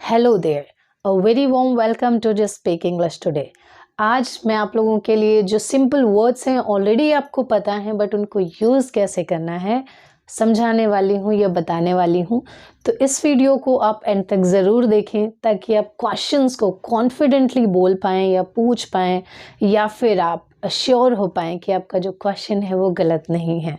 Hello there, a very warm welcome to just speak English today. आज मैं आप लोगों के लिए जो सिंपल वर्ड्स हैं ऑलरेडी आपको पता है, बट उनको यूज़ कैसे करना है समझाने वाली हूँ या बताने वाली हूँ। तो इस वीडियो को आप एंड तक ज़रूर देखें ताकि आप क्वेश्चंस को कॉन्फिडेंटली बोल पाएँ या पूछ पाएँ, या फिर आप श्योर हो पाएँ कि आपका जो क्वेश्चन है वो गलत नहीं है।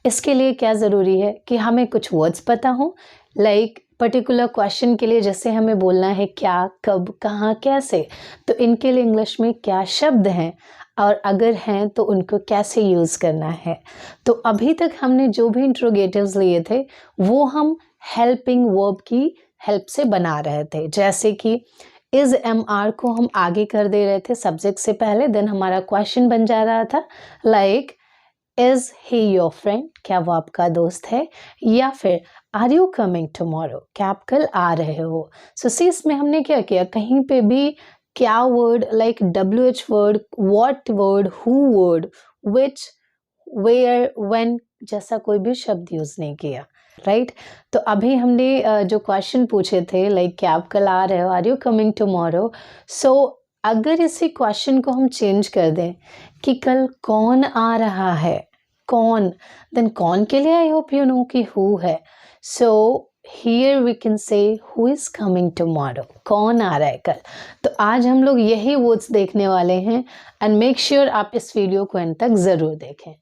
इसके लिए क्या ज़रूरी है कि हमें कुछ वर्ड्स पता हो, लाइक पर्टिकुलर क्वेश्चन के लिए जैसे हमें बोलना है क्या, कब, कहाँ, कैसे, तो इनके लिए इंग्लिश में क्या शब्द हैं और अगर हैं तो उनको कैसे यूज़ करना है। तो अभी तक हमने जो भी इंट्रोगेटिव्स लिए थे वो हम हेल्पिंग वर्ब की हेल्प से बना रहे थे, जैसे कि इज एम आर को हम आगे कर दे रहे थे सब्जेक्ट से पहले, देन हमारा क्वेश्चन बन जा रहा था like is he your friend, क्या वो आपका दोस्त है, या फिर आर यू कमिंग टुमारो, क्या आप कल आ रहे हो। सो सी इसमें हमने क्या किया, कहीं पे भी क्या word like WH word, what word, who word, which, where, when जैसा कोई भी शब्द यूज नहीं किया, राइट। तो अभी हमने जो क्वेश्चन पूछे थे लाइक क्या आप कल आ रहे हो, आर यू कमिंग टुमारो। सो अगर इसी क्वेश्चन को हम चेंज कर दें कि कल कौन आ रहा है, कौन, देन कौन के लिए आई होप यू नो कि हु है। So here we can say who is coming tomorrow, कौन आ रहा है कल। तो आज हम लोग यही वर्ड्स देखने वाले हैं एंड मेक श्योर आप इस वीडियो को एंड तक ज़रूर देखें।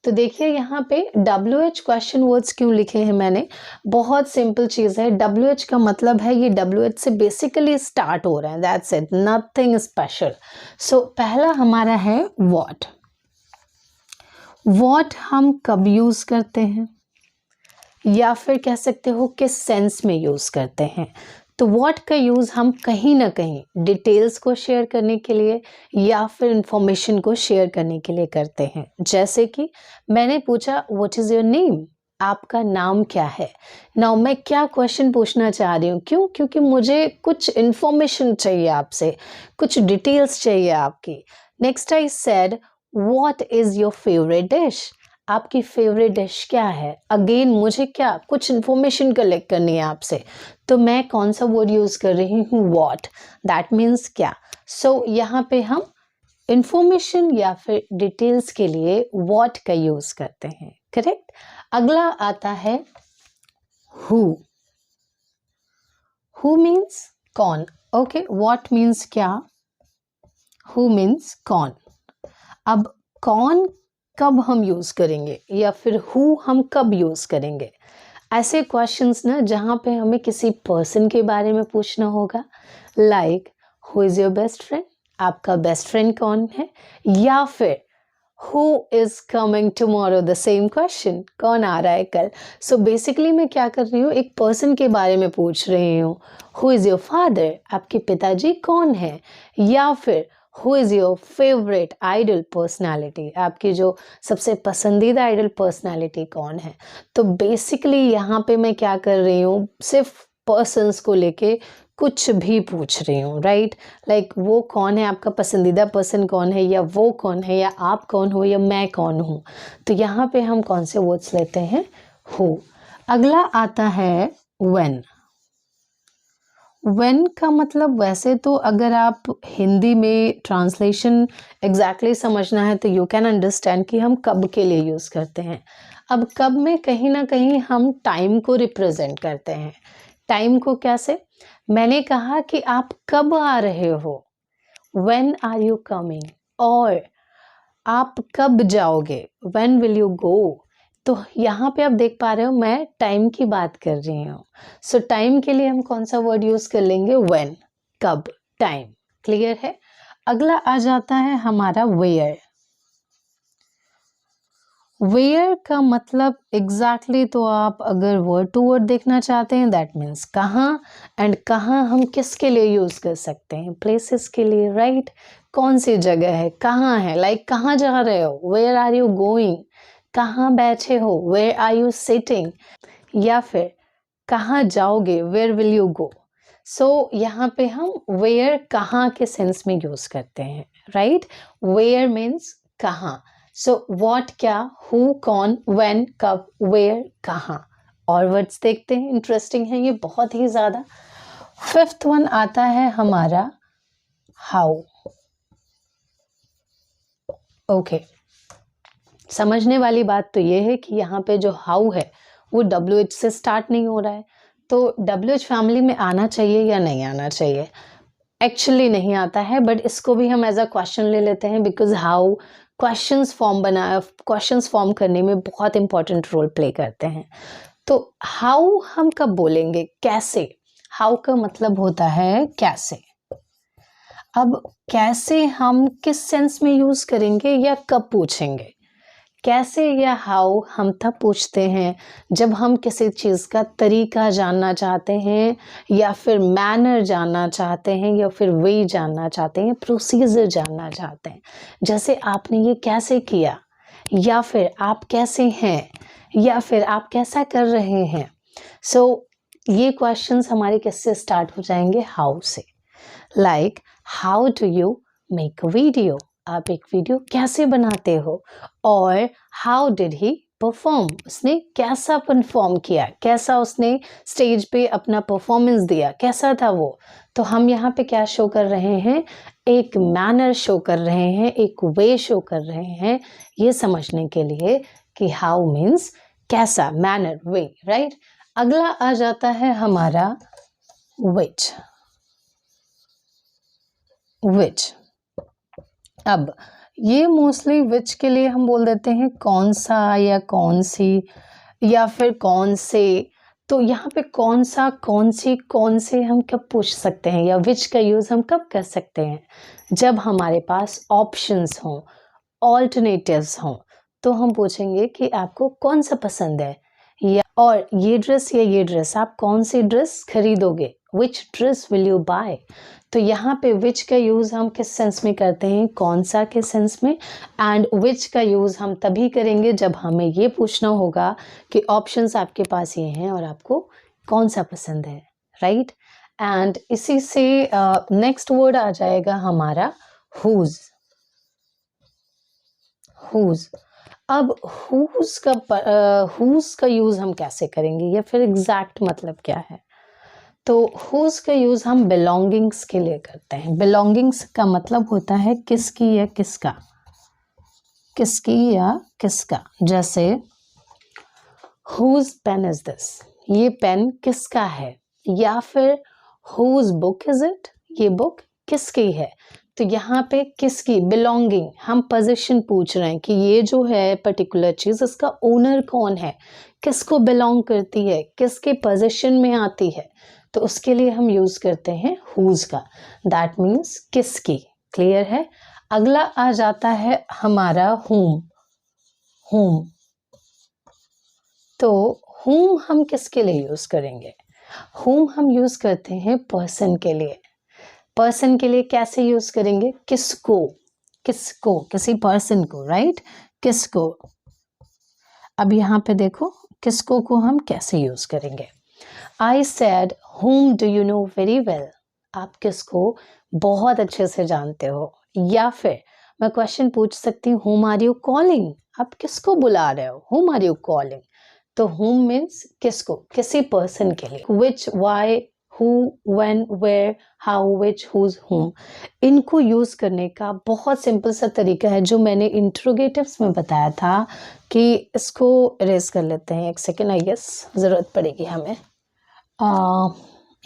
तो देखिए यहाँ पे WH क्वेश्चन वर्ड्स क्यों लिखे हैं मैंने, बहुत सिंपल चीज़ है। WH का मतलब है ये WH से बेसिकली स्टार्ट हो रहा है, दैट्स इट, नथिंग स्पेशल। सो पहला हमारा है व्हाट। व्हाट हम कब यूज़ करते हैं या फिर कह सकते हो किस सेंस में यूज़ करते हैं। तो व्हाट का यूज़ हम कहीं ना कहीं डिटेल्स को शेयर करने के लिए या फिर इंफॉर्मेशन को शेयर करने के लिए करते हैं। जैसे कि मैंने पूछा व्हाट इज़ योर नेम, आपका नाम क्या है। नाउ मैं क्या क्वेश्चन पूछना चाह रही हूँ, क्यों, क्योंकि मुझे कुछ इंफॉर्मेशन चाहिए आपसे, कुछ डिटेल्स चाहिए आपकी। Next I said what is your favourite dish, आपकी फेवरेट डिश क्या है। अगेन मुझे क्या, कुछ इंफॉर्मेशन कलेक्ट करनी है आपसे, तो मैं कौन सा वर्ड यूज कर रही हूँ, व्हाट, दैट मीन्स क्या। सो यहाँ पे हम इंफॉर्मेशन या फिर डिटेल्स के लिए व्हाट का यूज करते हैं, करेक्ट। अगला आता है हु। हु मीन्स कौन, ओके, व्हाट मीन्स क्या, हु मीन्स कौन। अब कौन कब हम यूज़ करेंगे या फिर हु हम कब यूज़ करेंगे, ऐसे क्वेश्चंस ना जहाँ पे हमें किसी पर्सन के बारे में पूछना होगा, like who is your best friend, आपका बेस्ट फ्रेंड कौन है, या फिर who is coming tomorrow, the same question, कौन आ रहा है कल। सो बेसिकली मैं क्या कर रही हूँ, एक पर्सन के बारे में पूछ रही हूँ, हु इज़ योर फादर, आपके पिताजी कौन है, या फिर who is your favourite idol personality, आपकी जो सबसे पसंदीदा आइडल पर्सनैलिटी कौन है। तो बेसिकली यहाँ पे मैं क्या कर रही हूँ, सिर्फ पर्सन्स को लेके कुछ भी पूछ रही हूँ, राइट। लाइक वो कौन है, आपका पसंदीदा पर्सन कौन है, या वो कौन है, या आप कौन हो, या मैं कौन हूँ। तो यहाँ पे हम कौन से वर्ड्स लेते हैं, हु। अगला आता है व्हेन। व्हेन का मतलब वैसे तो अगर आप हिंदी में ट्रांसलेशन एग्जैक्टली समझना है तो यू कैन अंडरस्टैंड कि हम कब के लिए यूज़ करते हैं। अब कब में कहीं ना कहीं हम टाइम को रिप्रेजेंट करते हैं। टाइम को कैसे, मैंने कहा कि आप कब आ रहे हो, व्हेन आर यू कमिंग, और आप कब जाओगे, व्हेन विल यू गो। तो यहाँ पे आप देख पा रहे हो मैं टाइम की बात कर रही हूँ। सो टाइम के लिए हम कौन सा वर्ड यूज कर लेंगे, व्हेन, कब, टाइम, क्लियर है। अगला आ जाता है हमारा वेयर। वेयर का मतलब एग्जैक्टली तो आप अगर वर्ड टू वर्ड देखना चाहते हैं दैट मीन्स कहाँ, एंड कहाँ हम किसके लिए यूज कर सकते हैं, प्लेसेस के लिए, राइट। कौन सी जगह है, कहाँ है, लाइक कहाँ जा रहे हो, वेयर आर यू गोइंग, कहाँ बैठे हो, वेयर आर यू सिटिंग, या फिर कहाँ जाओगे, वेयर विल यू गो। सो यहाँ पे हम वेयर कहाँ के सेंस में यूज करते हैं, राइट। वेयर मीन्स कहाँ। सो व्हाट क्या, हु कौन, व्हेन कब, वेयर कहाँ। और वर्ड्स देखते हैं, इंटरेस्टिंग है ये बहुत ही ज़्यादा। फिफ्थ वन आता है हमारा हाउ। ओके, समझने वाली बात तो ये है कि यहाँ पे जो हाउ है वो WH से स्टार्ट नहीं हो रहा है, तो WH फैमिली में आना चाहिए या नहीं आना चाहिए? एक्चुअली नहीं आता है, बट इसको भी हम एज अ क्वेश्चन ले लेते हैं, बिकॉज हाउ क्वेश्चंस फॉर्म करने में बहुत इंपॉर्टेंट रोल प्ले करते हैं। तो हाउ हम कब बोलेंगे? कैसे? हाउ का मतलब होता है कैसे। अब कैसे हम किस सेंस में यूज करेंगे या कब पूछेंगे? कैसे या हाउ हम तब पूछते हैं जब हम किसी चीज़ का तरीका जानना चाहते हैं, या फिर मैनर जानना चाहते हैं, या फिर वे जानना चाहते हैं, प्रोसीजर जानना चाहते हैं। जैसे आपने ये कैसे किया, या फिर आप कैसे हैं, या फिर आप कैसा कर रहे हैं। सो ये क्वेश्चंस हमारे किससे स्टार्ट हो जाएंगे? हाउ से। Like how do you make a video? आप एक वीडियो कैसे बनाते हो? और हाउ डिड ही परफॉर्म? उसने कैसा परफॉर्म किया, कैसा उसने स्टेज पे अपना परफॉर्मेंस दिया, कैसा था वो? तो हम यहाँ पे क्या शो कर रहे हैं? एक मैनर शो कर रहे हैं, एक वे शो कर रहे हैं, ये समझने के लिए कि हाउ मीन्स कैसा, मैनर, वे, राइट। अगला आ जाता है हमारा विच। विच, अब ये मोस्टली विच के लिए हम बोल देते हैं कौन सा या कौन सी, या फिर कौन से। तो यहाँ पे कौन सा, कौन सी, कौन से हम कब पूछ सकते हैं, या विच का यूज़ हम कब कर सकते हैं? जब हमारे पास ऑप्शंस हों, ऑल्टरनेटिव्स हों, तो हम पूछेंगे कि आपको कौन सा पसंद है, या और ये ड्रेस या ये ड्रेस, आप कौन सी ड्रेस खरीदोगे? विच ड्रेस विल यू बाय? तो यहाँ पे विच का यूज़ हम किस सेंस में करते हैं? कौन सा के सेंस में। एंड विच का यूज़ हम तभी करेंगे जब हमें ये पूछना होगा कि ऑप्शंस आपके पास ये हैं और आपको कौन सा पसंद है, राइट। एंड इसी से नेक्स्ट वर्ड आ जाएगा हमारा हुज। हुज, अब हुज का यूज़ हम कैसे करेंगे, या फिर एग्जैक्ट मतलब क्या है? तो हुज का यूज़ हम बिलोंगिंग्स के लिए करते हैं। बिलोंगिंग्स का मतलब होता है किसकी या किसका, किसकी या किसका। जैसे हुज पेन इज दिस, ये पेन किसका है, या फिर हुज बुक इज इट, ये बुक किसकी है। तो यहाँ पे किसकी, बिलोंगिंग, हम पोजीशन पूछ रहे हैं कि ये जो है पर्टिकुलर चीज, इसका ओनर कौन है, किसको बिलोंग करती है, किसके पोजीशन में आती है। तो उसके लिए हम यूज करते हैं हुज का, दैट मीन्स किसकी। क्लियर है। अगला आ जाता है हमारा हुम। हुम, तो हुम हम किसके लिए यूज करेंगे? हुम हम यूज करते हैं पर्सन के लिए। पर्सन के लिए कैसे यूज करेंगे? किसको, किसको, किसी पर्सन को, राइट, किसको। अब यहाँ पे देखो किसको को हम कैसे यूज करेंगे। I said whom do you know very well? आप किसको बहुत अच्छे से जानते हो। या फिर मैं क्वेश्चन पूछ सकती हूँ whom are you calling? आप किसको बुला रहे हो, whom are you calling? तो whom means किसको, किसी पर्सन के लिए। which, why, who, when, where, how, which, whose, whom, इनको यूज करने का बहुत सिंपल सा तरीका है जो मैंने इंट्रोगेटिव्स में बताया था, कि इसको इरेज कर लेते हैं। एक सेकेंड, आई गेस जरूरत पड़ेगी हमें।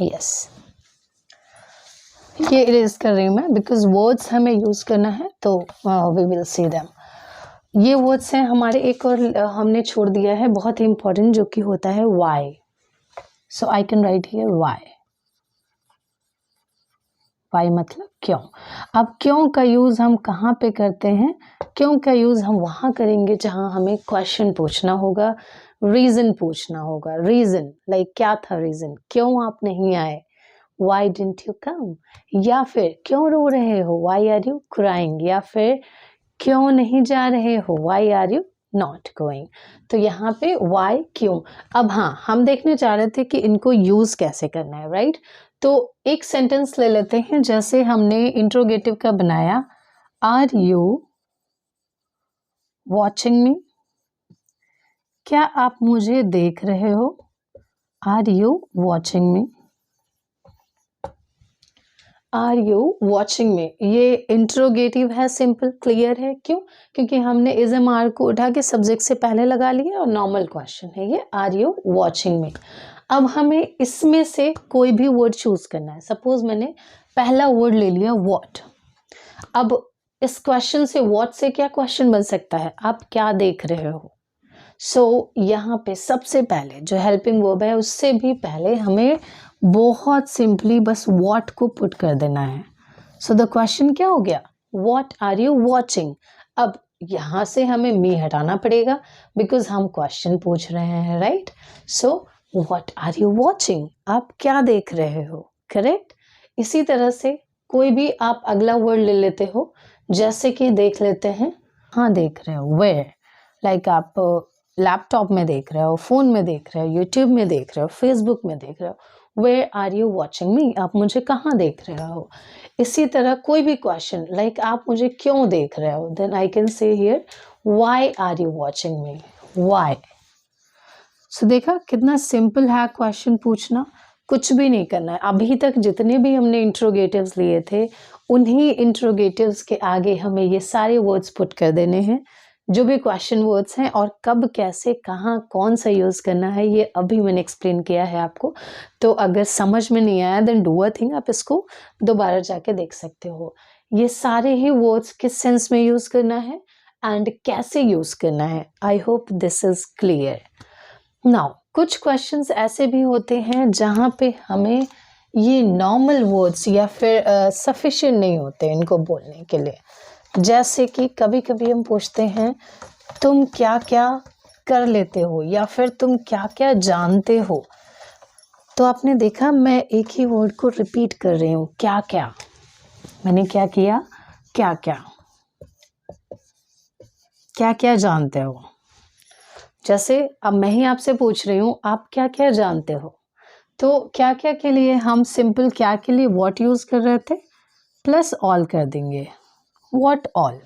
यस, ये इरेज कर रही हूँ मैं, बिकॉज वर्ड्स हमें यूज करना है, तो वी विल सी देम। ये वर्ड्स हैं हमारे। एक और हमने छोड़ दिया है बहुत ही इंपॉर्टेंट, जो कि होता है Y. So I can write here Y. Y मतलब क्यों। अब क्यों का यूज हम कहाँ पे करते हैं? क्यों का यूज हम वहां करेंगे जहां हमें क्वेश्चन पूछना होगा, रीजन पूछना होगा। रीजन लाइक क्या था रीजन, क्यों आप नहीं आए, वाई डिडंट यू कम। या फिर क्यों रो रहे हो, वाई आर यू क्राइंग। या फिर क्यों नहीं जा रहे हो, why are you not going. तो यहाँ पे वाई, क्यों। अब हाँ, हम देखने जा रहे थे कि इनको यूज कैसे करना है, राइट। तो एक सेंटेंस ले लेते हैं, जैसे हमने इंट्रोगेटिव का बनाया, आर यू वॉचिंग मी? क्या आप मुझे देख रहे हो? Are you watching me? Are you watching में, ये इंट्रोगेटिव है, सिंपल क्लियर है। क्यों? क्योंकि हमने इज एम आर को उठा के सब्जेक्ट से पहले लगा लिया और नॉर्मल क्वेश्चन है ये, आर यू वॉचिंग में। अब हमें इसमें से कोई भी वर्ड चूज करना है। सपोज मैंने पहला वर्ड ले लिया वॉट। अब इस क्वेश्चन से वॉट से क्या क्वेश्चन बन सकता है, आप क्या देख रहे हो। सो यहाँ पे सबसे पहले जो हेल्पिंग वर्ब है उससे भी पहले हमें बहुत सिंपली बस वॉट को पुट कर देना है। सो द क्वेश्चन क्या हो गया, वॉट आर यू वॉचिंग। अब यहाँ से हमें मी हटाना पड़ेगा बिकॉज हम क्वेश्चन पूछ रहे हैं, right. So what are you watching, आप क्या देख रहे हो, करेक्ट। इसी तरह से कोई भी आप अगला वर्ड ले लेते हो, जैसे कि देख लेते हैं, हाँ देख रहे हो, वेयर, लाइक आप लैपटॉप में देख रहे हो, फोन में देख रहे हो, यूट्यूब में देख रहे हो, फेसबुक में देख रहे हो, where are you watching me, आप मुझे कहाँ देख रहे हो। इसी तरह कोई भी क्वेश्चन लाइक आप मुझे क्यों देख रहे हो, then I can say here why are you watching me, why. So देखा कितना सिंपल है क्वेश्चन पूछना, कुछ भी नहीं करना है। अभी तक जितने भी हमने इंट्रोगेटिव्स लिए थे उन्हीं इंट्रोगेटिव्स के आगे हमें ये सारे वर्ड्स पुट कर देने हैं, जो भी क्वेश्चन वर्ड्स हैं, और कब कैसे कहाँ कौन सा यूज़ करना है ये अभी मैंने एक्सप्लेन किया है आपको। तो अगर समझ में नहीं आया देन डू अ थिंग, आप इसको दोबारा जाके देख सकते हो। ये सारे ही वर्ड्स किस सेंस में यूज़ करना है एंड कैसे यूज़ करना है, I hope this is clear. Now कुछ क्वेश्चंस ऐसे भी होते हैं जहाँ पे हमें ये नॉर्मल वर्ड्स या फिर सफिशिएंट नहीं होते इनको बोलने के लिए। जैसे कि कभी कभी हम पूछते हैं तुम क्या क्या कर लेते हो या फिर तुम क्या क्या जानते हो। तो आपने देखा मैं एक ही वर्ड को रिपीट कर रही हूँ, क्या क्या। मैंने क्या किया, क्या क्या, क्या क्या जानते हो। जैसे अब मैं ही आपसे पूछ रही हूँ आप क्या क्या जानते हो, तो क्या क्या के लिए हम सिंपल क्या के लिए व्हाट यूज कर रहे थे, प्लस ऑल कर देंगे, व्हाट ऑल।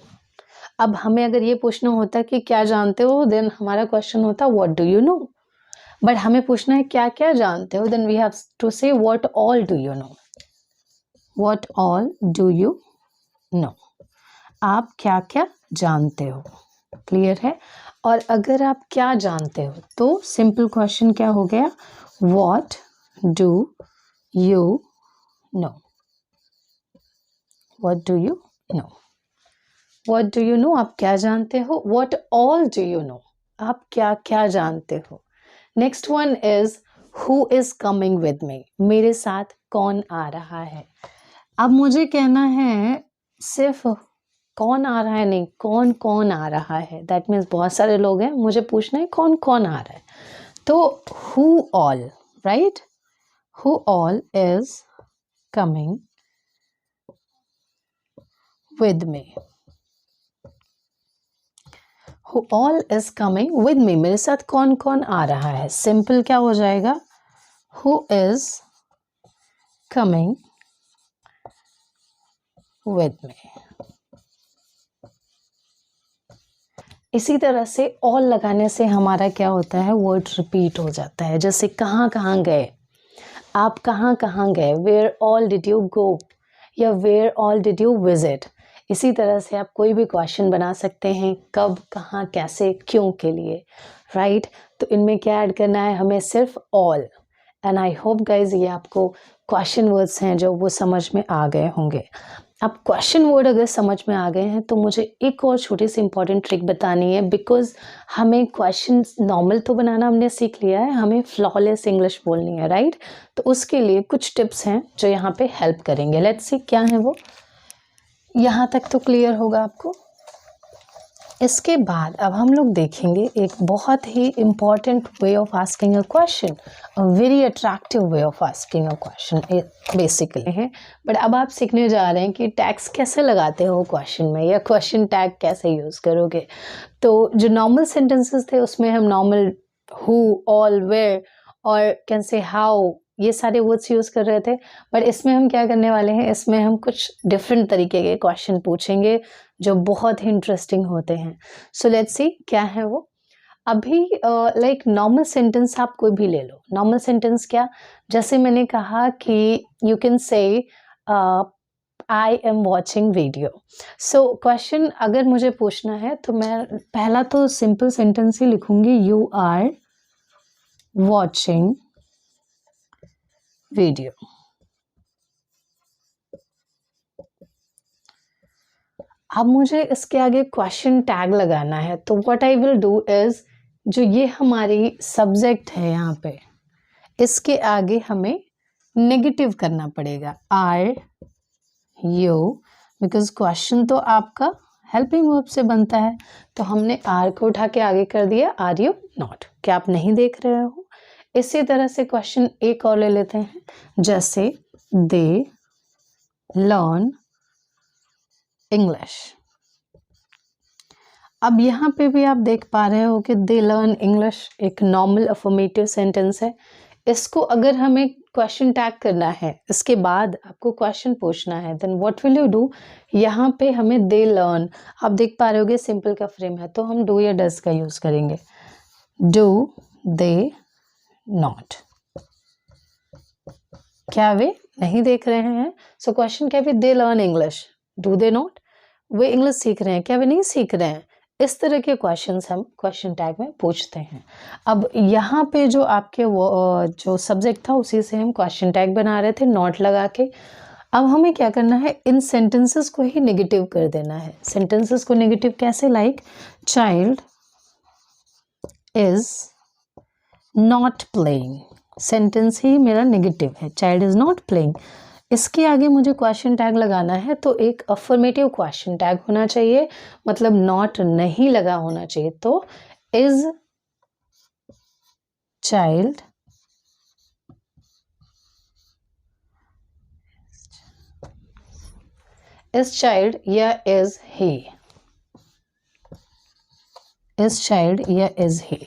अब हमें अगर ये पूछना होता कि क्या जानते हो, देन हमारा क्वेश्चन होता what do you know. But हमें पूछना है क्या क्या जानते हो, देन वी हैव टू से what all do you know, what all do you know, आप क्या क्या जानते हो। क्लियर है। और अगर आप क्या जानते हो तो सिंपल क्वेश्चन क्या हो गया, what do you know, what do you know, what do you know, आप क्या जानते हो। What all do you know, आप क्या क्या जानते हो। Next one is who is coming with me, मेरे साथ कौन आ रहा है। अब मुझे कहना है सिर्फ कौन आ रहा है नहीं, कौन कौन आ रहा है, दैट मीन्स बहुत सारे लोग हैं, मुझे पूछना है कौन कौन आ रहा है। तो who all, right, who all is coming with me, who all is coming with me, मेरे साथ कौन कौन आ रहा है। सिंपल क्या हो जाएगा, who is coming with me. इसी तरह से ऑल लगाने से हमारा क्या होता है, वर्ड रिपीट हो जाता है। जैसे कहाँ कहाँ गए, आप कहाँ कहाँ गए, where all did you go, या where all did you visit. इसी तरह से आप कोई भी क्वेश्चन बना सकते हैं, कब कहाँ कैसे क्यों के लिए, राइट। तो इनमें क्या ऐड करना है हमें, सिर्फ all. And I hope guys ये आपको क्वेश्चन वर्ड्स हैं जो वो समझ में आ गए होंगे। अब क्वेश्चन वर्ड अगर समझ में आ गए हैं तो मुझे एक और छोटी सी इंपॉर्टेंट ट्रिक बतानी है, बिकॉज हमें क्वेश्चन नॉर्मल तो बनाना हमने सीख लिया है, हमें फ्लॉलेस इंग्लिश बोलनी है, राइट। तो उसके लिए कुछ टिप्स हैं जो यहाँ पे हेल्प करेंगे। लेट्स सी क्या है वो। यहाँ तक तो क्लियर होगा आपको। इसके बाद अब हम लोग देखेंगे एक बहुत ही important way of asking a question, a very attractive way of asking a question basically है। बट अब आप सीखने जा रहे हैं कि टैग्स कैसे लगाते हो क्वेश्चन में, या क्वेश्चन टैग कैसे यूज़ करोगे। तो जो नॉर्मल सेंटेंसेस थे उसमें हम नॉर्मल हु, ऑल, वेयर और कैन से हाउ, ये सारे वर्ड्स यूज़ कर रहे थे। बट इसमें हम क्या करने वाले हैं, इसमें हम कुछ डिफरेंट तरीके के क्वेश्चन पूछेंगे जो बहुत ही इंटरेस्टिंग होते हैं। सो लेट्स सी क्या है वो। अभी लाइक नॉर्मल सेंटेंस आप कोई भी ले लो। नॉर्मल सेंटेंस क्या, जैसे मैंने कहा कि you can say I am watching video. So question अगर मुझे पूछना है तो मैं पहला तो सिंपल सेंटेंस ही लिखूंगी, यू आर वॉचिंग वीडियो। अब मुझे इसके आगे क्वेश्चन टैग लगाना है, तो what I will do is, जो ये हमारी सब्जेक्ट है यहाँ पे, इसके आगे हमें नेगेटिव करना पड़ेगा, आर यू, बिकॉज क्वेश्चन तो आपका हेल्पिंग वर्ब से बनता है, तो हमने आर को उठा के आगे कर दिया, आर यू नॉट, क्या आप नहीं देख रहे हो। इसी तरह से क्वेश्चन एक और ले लेते हैं, जैसे दे लर्न इंग्लिश। अब यहाँ पे भी आप देख पा रहे हो कि दे लर्न इंग्लिश एक नॉर्मल अफर्मेटिव सेंटेंस है। इसको अगर हमें क्वेश्चन टैग करना है, इसके बाद आपको क्वेश्चन पूछना है, then what will you do, यहाँ पे हमें दे लर्न, आप देख पा रहे होगे सिंपल का फ्रेम है, तो हम डू या डज का यूज करेंगे, डू दे नॉट, क्या वे नहीं देख रहे हैं। सो क्वेश्चन क्या है, they learn English, do they not, way English सीख रहे हैं, क्या वे नहीं सीख रहे हैं। इस तरह के क्वेश्चंस हम क्वेश्चन टैग में पूछते हैं। अब यहाँ पे जो आपके वो जो सब्जेक्ट था उसी से हम क्वेश्चन टैग बना रहे थे नॉट लगा के। अब हमें क्या करना है, इन सेंटेंसेस को ही नेगेटिव कर देना है। सेंटेंसेस को नेगेटिव कैसे, like child is not playing, sentence ही मेरा नेगेटिव है, चाइल्ड इज नॉट प्लेइंग। इसके आगे मुझे क्वेश्चन टैग लगाना है, तो एक अफर्मेटिव क्वेश्चन टैग होना चाहिए, मतलब नॉट नहीं लगा होना चाहिए। तो इज चाइल्ड या इज ही, इज चाइल्ड या इज ही,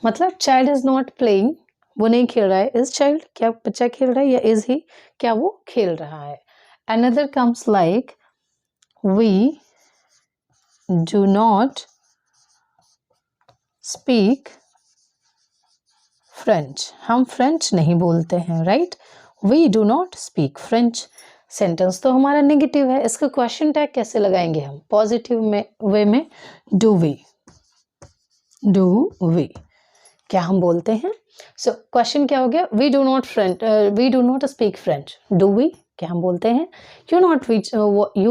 मतलब चाइल्ड इज नॉट प्लेइंग, वो नहीं खेल रहा है, इज चाइल्ड क्या बच्चा खेल रहा है, या इज ही क्या वो खेल रहा है। Another comes like we do not speak French, हम फ्रेंच नहीं बोलते हैं, right, we do not speak French. Sentence तो हमारा नेगेटिव है, इसका क्वेश्चन टैग कैसे लगाएंगे हम, पॉजिटिव में वे में, डू वी क्या हम बोलते हैं। सो क्वेश्चन क्या हो गया, we do not speak French, do we क्या हम बोलते हैं, you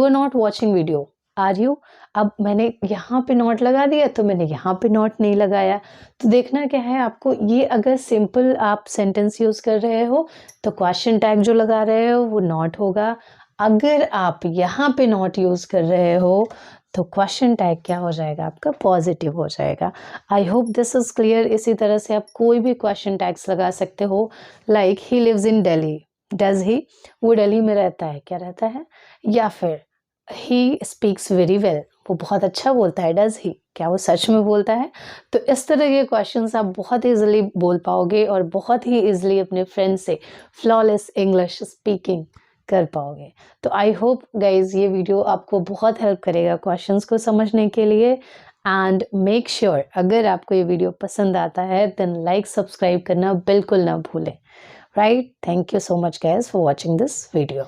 are not watching video, are you. अब मैंने यहाँ पे नॉट लगा दिया, तो मैंने यहाँ पे नॉट नहीं लगाया, तो देखना क्या है आपको, ये अगर सिंपल आप सेंटेंस यूज कर रहे हो तो क्वेश्चन टैग जो लगा रहे हो वो नॉट होगा। अगर आप यहाँ पे नॉट यूज कर रहे हो तो क्वेश्चन टैग क्या हो जाएगा आपका, पॉजिटिव हो जाएगा। I hope this is clear. इसी तरह से आप कोई भी क्वेश्चन टैग्स लगा सकते हो, like he lives in Delhi, does he, वो दिल्ली में रहता है, क्या रहता है, या फिर ही स्पीक्स वेरी वेल, वो बहुत अच्छा बोलता है, डज ही क्या वो सच में बोलता है। तो इस तरह के क्वेश्चंस आप बहुत ईजिली बोल पाओगे और बहुत ही ईजिली अपने फ्रेंड से फ्लॉलेस इंग्लिश स्पीकिंग कर पाओगे। तो आई होप गाइज ये वीडियो आपको बहुत हेल्प करेगा क्वेश्चंस को समझने के लिए। एंड मेक श्योर अगर आपको ये वीडियो पसंद आता है देन लाइक सब्सक्राइब करना बिल्कुल ना भूलें, right. Thank you so much guys for watching this video.